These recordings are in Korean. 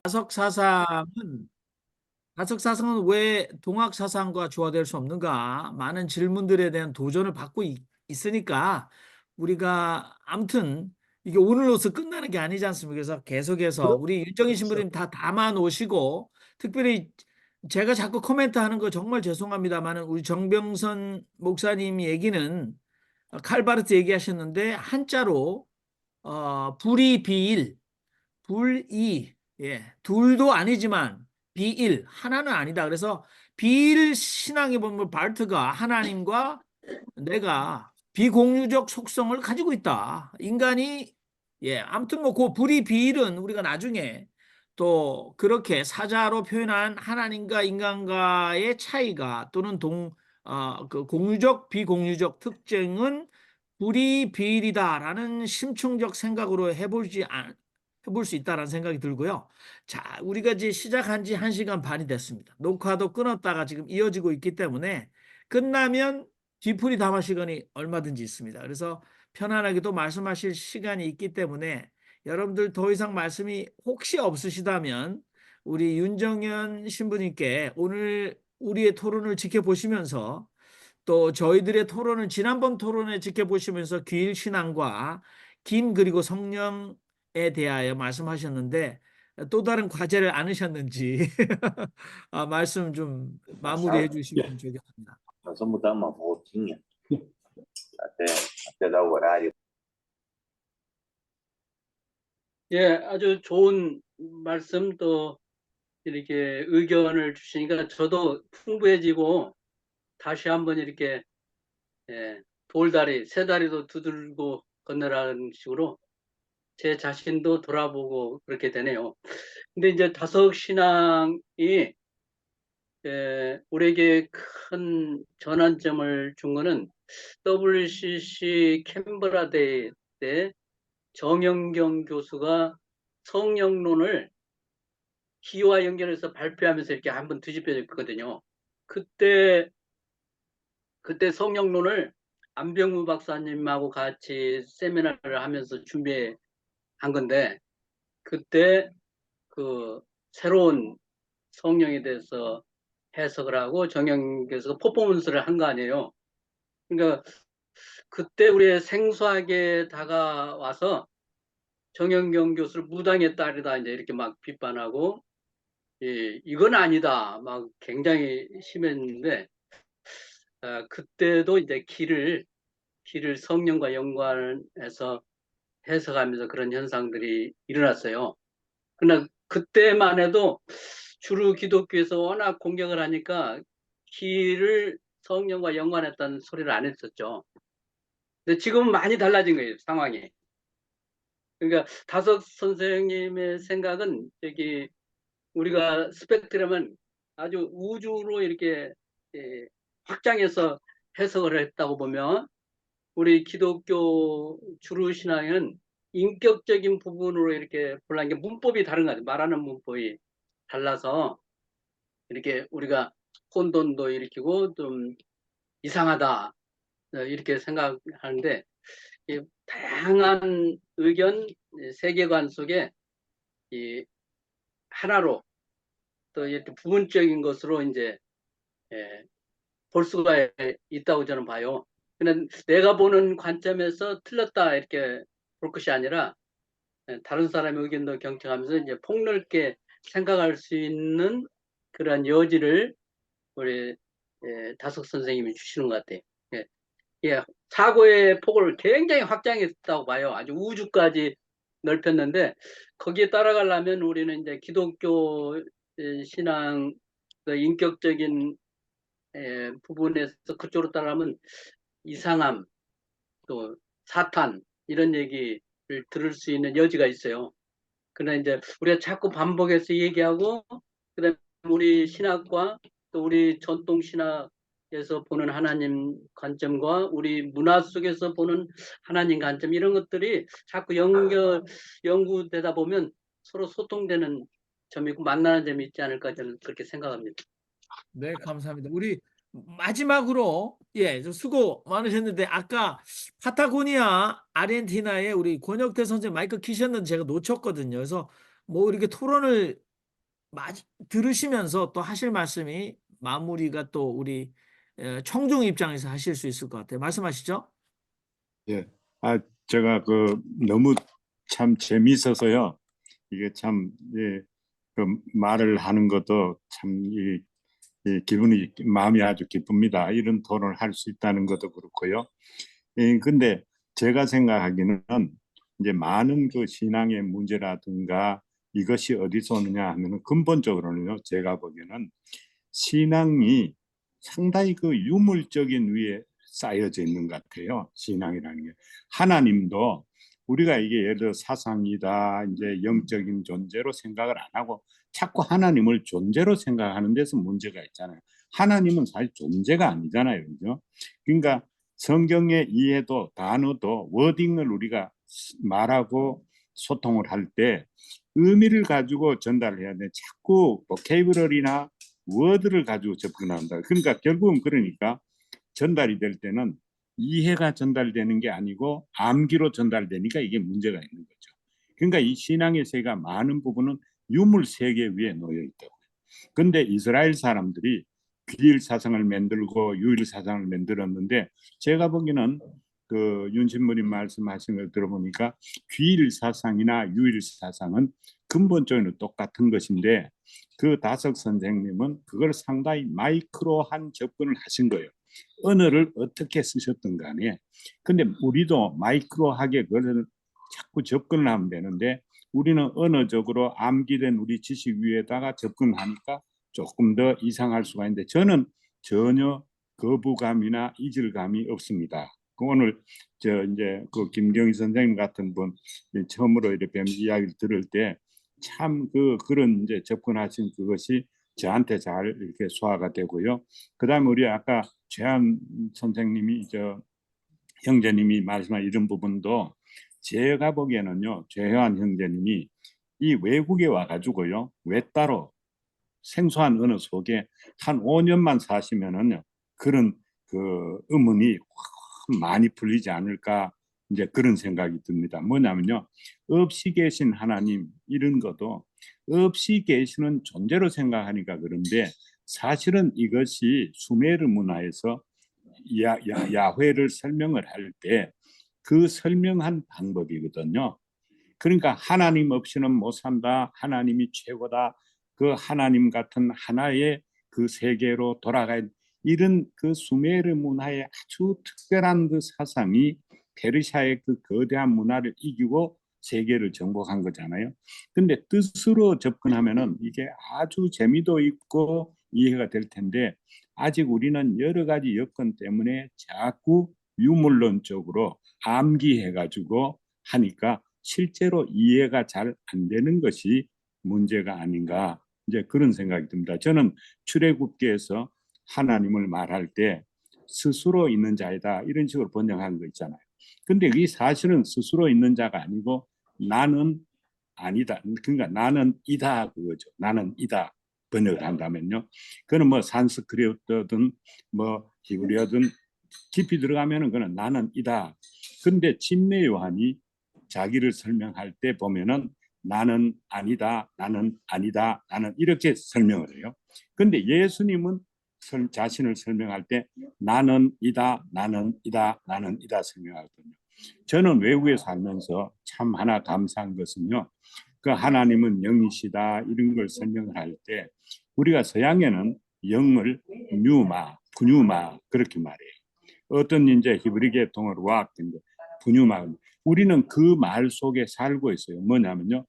다석 사상은 다석 사상은 왜 동학 사상과 조화될 수 없는가? 많은 질문들에 대한 도전을 받고 있으니까 우리가 아무튼 이게 오늘로서 끝나는 게 아니지 않습니까? 그래서 계속해서 우리 윤정희 신부님 다 담아 놓으시고 특별히 제가 자꾸 코멘트하는 거 정말 죄송합니다만은 우리 정병선 목사님 얘기는 칼바르트 얘기하셨는데 한자로 불이 비일 불이 예 둘도 아니지만 비일 하나는 아니다. 그래서 비일 신앙에 보면 바르트가 하나님과 내가 비공유적 속성을 가지고 있다. 인간이 예 아무튼 뭐 그 불이 비일은 우리가 나중에 또 그렇게 사자로 표현한 하나님과 인간과의 차이가 또는 그 공유적 비공유적 특징은 불이 비일이다라는 심층적 생각으로 해볼 수 있다라는 생각이 들고요. 자, 우리가 이제 시작한 지 1시간 반이 됐습니다. 녹화도 끊었다가 지금 이어지고 있기 때문에 끝나면 뒤풀이 담화 시간이 얼마든지 있습니다. 그래서 편안하게 또 말씀하실 시간이 있기 때문에 여러분들 더 이상 말씀이 혹시 없으시다면 우리 윤정현 신부님께 오늘 우리의 토론을 지켜보시면서 또 저희들의 토론을 지난번 토론에 지켜보시면서 귀일신앙과 김 그리고 성령에 대하여 말씀하셨는데 또 다른 과제를 안으셨는지 말씀 좀 마무리해 주시면 좋겠습니다. Somos uma voltinha até dar o horário. 예, 아주 좋은 말씀 또 이렇게 의견을 주시니까 저도 풍부해지고 다시 한번 이렇게 돌다리, 세 다리도 두들고 건너라는 식으로 제 자신도 돌아보고 그렇게 되네요. 근데 이제 다석 신앙이 우리에게 큰 전환점을 준 거는 WCC 캔버라 대회 때 정영경 교수가 성령론을 기와 연결해서 발표하면서 이렇게 한번 뒤집혀졌거든요. 그때 성령론을 안병무 박사님하고 같이 세미나를 하면서 준비한 건데 그때 그 새로운 성령에 대해서 해석을 하고 정영 교수가 퍼포먼스를 한 거 아니에요. 그러니까 그때 우리 생소하게 다가와서 정영경 교수를 무당의 딸이다 이제 이렇게 막 비판하고 이건 아니다 막 굉장히 심했는데 그때도 이제 길을 성령과 연관해서 해석하면서 그런 현상들이 일어났어요. 그러나 그때만 해도 주로 기독교에서 워낙 공격을 하니까 길을 성령과 연관했다는 소리를 안 했었죠. 근데 지금은 많이 달라진 거예요, 상황이. 그러니까 다석 선생님의 생각은 저기 우리가 스펙트럼은 아주 우주로 이렇게 확장해서 해석을 했다고 보면 우리 기독교 주류 신앙에는 인격적인 부분으로 이렇게 볼라는 게 문법이 다른 거 같아요. 말하는 문법이 달라서 이렇게 우리가 혼돈도 일으키고 좀 이상하다 이렇게 생각하는데 다양한 의견 세계관 속에 이 하나로 또 이렇게 부분적인 것으로 이제 볼 수가 있다고 저는 봐요. 그냥 내가 보는 관점에서 틀렸다 이렇게 볼 것이 아니라 다른 사람의 의견도 경청하면서 이제 폭넓게 생각할 수 있는 그런 여지를 우리 다석 선생님이 주시는 것 같아요. 사고의 폭을 굉장히 확장했다고 봐요. 아주 우주까지 넓혔는데 거기에 따라가려면 우리는 이제 기독교 신앙 인격적인 부분에서 그쪽으로 따라가면 이상함 또 사탄 이런 얘기를 들을 수 있는 여지가 있어요. 그러나 이제 우리가 자꾸 반복해서 얘기하고 그다음에 우리 신학과 또 우리 전통 신학에서 보는 하나님 관점과 우리 문화 속에서 보는 하나님 관점 이런 것들이 자꾸 연구되다 보면 서로 소통되는 점이 있고 만나는 점이 있지 않을까 저는 그렇게 생각합니다. 네, 감사합니다. 우리 마지막으로 저 수고 많으셨는데 아까 파타고니아 아르헨티나에 우리 권혁태 선생 마이크 키셨는데 제가 놓쳤거든요. 그래서 뭐 이렇게 토론을 들으시면서 또 하실 말씀이 마무리가 또 우리 청중 입장에서 하실 수 있을 것 같아요. 말씀하시죠. 예. 제가 너무 참 재미있어서요. 이게 참, 예, 말을 하는 것도 참, 마음이 아주 기쁩니다. 이런 토론을 할 수 있다는 것도 그렇고요. 근데 제가 생각하기는 이제 많은 신앙의 문제라든가 이것이 어디서 오느냐 하면 근본적으로는요, 제가 보기에는 신앙이 상당히 유물적인 위에 쌓여져 있는 것 같아요. 신앙이라는 게. 하나님도 우리가 이게 예를 들어 사상이다, 이제 영적인 존재로 생각을 안 하고 자꾸 하나님을 존재로 생각하는 데서 문제가 있잖아요. 하나님은 사실 존재가 아니잖아요. 그죠? 그러니까 성경의 이해도 단어도 워딩을 우리가 말하고 소통을 할 때 의미를 가지고 전달해야 돼. 자꾸 보케이블러리나 워드를 가지고 접근한다. 그러니까 결국은 그러니까 전달이 될 때는 이해가 전달되는 게 아니고 암기로 전달되니까 이게 문제가 있는 거죠. 그러니까 이 신앙의 세계가 많은 부분은 유물 세계 위에 놓여 있다고. 근데 이스라엘 사람들이 귀일 사상을 만들고 유일 사상을 만들었는데 제가 보기에는 윤신무님 말씀하신 걸 들어보니까 귀일 사상이나 유일 사상은 근본적으로 똑같은 것인데 그 다석 선생님은 그걸 상당히 마이크로한 접근을 하신 거예요. 언어를 어떻게 쓰셨든 간에. 근데 우리도 마이크로하게 그걸 자꾸 접근을 하면 되는데 우리는 언어적으로 암기된 우리 지식 위에다가 접근하니까 조금 더 이상할 수가 있는데 저는 전혀 거부감이나 이질감이 없습니다. 오늘 이제 김경희 선생님 같은 분 처음으로 이렇게 이야기를 들을 때 참 그런 이제 접근하신 그것이 저한테 잘 이렇게 소화가 되고요. 그다음에 우리 아까 최한 선생님이 형제님이 말씀한 이런 부분도 제가 보기에는요, 최한 형제님이 이 외국에 와가지고요, 외따로 생소한 언어 속에 한 5년만 사시면은요, 그런 의문이 많이 풀리지 않을까, 이제 그런 생각이 듭니다. 뭐냐면요, 없이 계신 하나님 이런 것도 없이 계시는 존재로 생각하니까 그런데 사실은 이것이 수메르 문화에서 야훼를 설명을 할 때 그 설명한 방법이거든요. 그러니까 하나님 없이는 못 산다. 하나님이 최고다. 그 하나님 같은 하나의 그 세계로 돌아가야 이런 수메르 문화의 아주 특별한 사상이 페르시아의 거대한 문화를 이기고 세계를 정복한 거잖아요. 근데 뜻으로 접근하면은 이게 아주 재미도 있고 이해가 될 텐데 아직 우리는 여러 가지 여건 때문에 자꾸 유물론적으로 암기해가지고 하니까 실제로 이해가 잘 안 되는 것이 문제가 아닌가 이제 그런 생각이 듭니다. 저는 출애굽기에서 하나님을 말할 때 스스로 있는 자이다 이런 식으로 번역한 거 있잖아요. 근데 이 사실은 스스로 있는 자가 아니고 나는 아니다. 그러니까 나는 이다 그거죠. 나는 이다 번역을 한다면요. 그는 뭐 산스크리트든 뭐 히브리어든 깊이 들어가면은 그는 나는 이다. 근데 침례 요한이 자기를 설명할 때 보면은 나는 아니다, 나는 아니다, 나는 이렇게 설명을 해요. 근데 예수님은 자신을 설명할 때 나는 이다, 나는 이다, 나는 이다 설명하거든요. 저는 외국에 살면서 참 하나 감사한 것은요. 그 하나님은 영이시다 이런 걸 설명을 할 때 우리가 서양에는 영을 뉴마, 푸뉴마 그렇게 말해요. 어떤 이제 히브리 계통을 와학인데 푸뉴마 우리는 그 말 속에 살고 있어요. 뭐냐면요.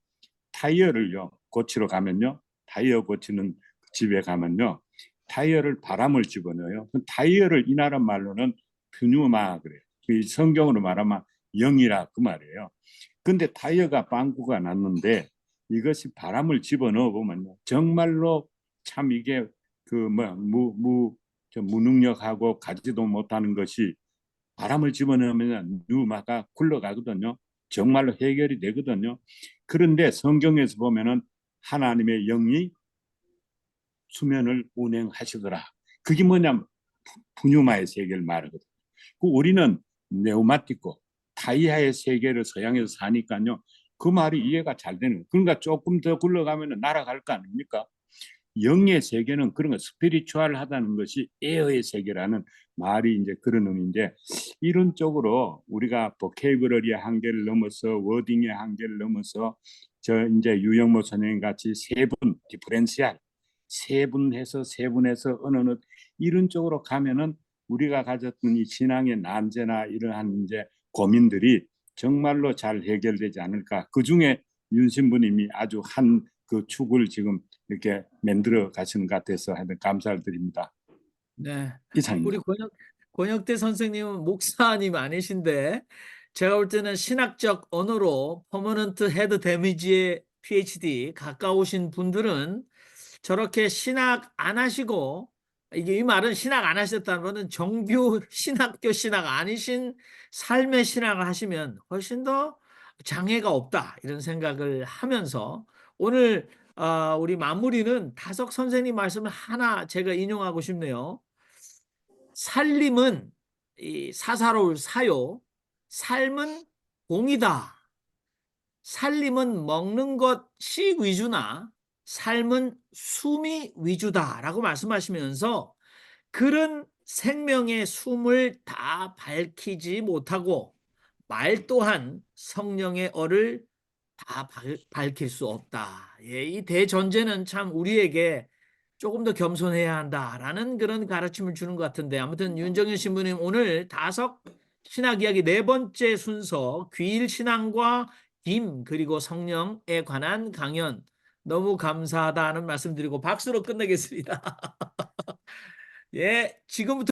타이어를요 고치러 가면요. 타이어 고치는 집에 가면요. 타이어를 바람을 집어넣어요. 타이어를 이 나라 말로는 푸뉴마 그래요. 성경으로 말하면 영이라 그 말이에요. 근데 타이어가 빵꾸가 났는데 이것이 바람을 집어넣어 보면 정말로 참 이게 무능력하고 가지도 못하는 것이 바람을 집어넣으면 뉴마가 굴러가거든요. 정말로 해결이 되거든요. 그런데 성경에서 보면은 하나님의 영이 수면을 운행하시더라. 그게 뭐냐면 푸뉴마의 세계를 말하거든요. 우리는 네오마티코 타이아의 세계를 서양에서 사니까요. 그 말이 이해가 잘 되는 거예요. 그러니까 조금 더 굴러가면 날아갈 거 아닙니까? 영의 세계는 그런 거 스피리추얼하다는 것이 에어의 세계라는 말이 이제 그런 의미인데, 이런 쪽으로 우리가 보케이블러리의 한계를 넘어서 워딩의 한계를 넘어서 저 이제 유영모 선생님 같이 세분 디퍼런시얼 세분해서 어느 이런 쪽으로 가면은 우리가 가졌던 이 신앙의 난제나 이러한 이제 고민들이 정말로 잘 해결되지 않을까. 그 중에 윤 신부님이 아주 한 그 축을 지금 이렇게 만들어 가시는 것 같아서 하여튼 감사를 드립니다. 네. 이상입니다. 우리 권혁대 선생님은 목사님 아니신데 제가 볼 때는 신학적 언어로 퍼머넌트 헤드 데미지의 PhD 가까우신 분들은 저렇게 신학 안 하시고, 이게 이 말은 신학 안 하셨다는 것은 정규 신학교 신학 아니신 삶의 신학을 하시면 훨씬 더 장애가 없다 이런 생각을 하면서 오늘 우리 마무리는 다석 선생님 말씀을 하나 제가 인용하고 싶네요. 살림은 이 사사로울 사요, 삶은 공이다. 살림은 먹는 것이 위주나 삶은 숨이 위주다라고 말씀하시면서 그런 생명의 숨을 다 밝히지 못하고 말 또한 성령의 얼을 다 밝힐 수 없다. 예, 이 대전제는 참 우리에게 조금 더 겸손해야 한다라는 그런 가르침을 주는 것 같은데, 아무튼 윤정현 신부님 오늘 다석 신학 이야기 네 번째 순서 귀일 신앙과 김 그리고 성령에 관한 강연 너무 감사하다는 말씀드리고 박수로 끝내겠습니다. 예, 지금부터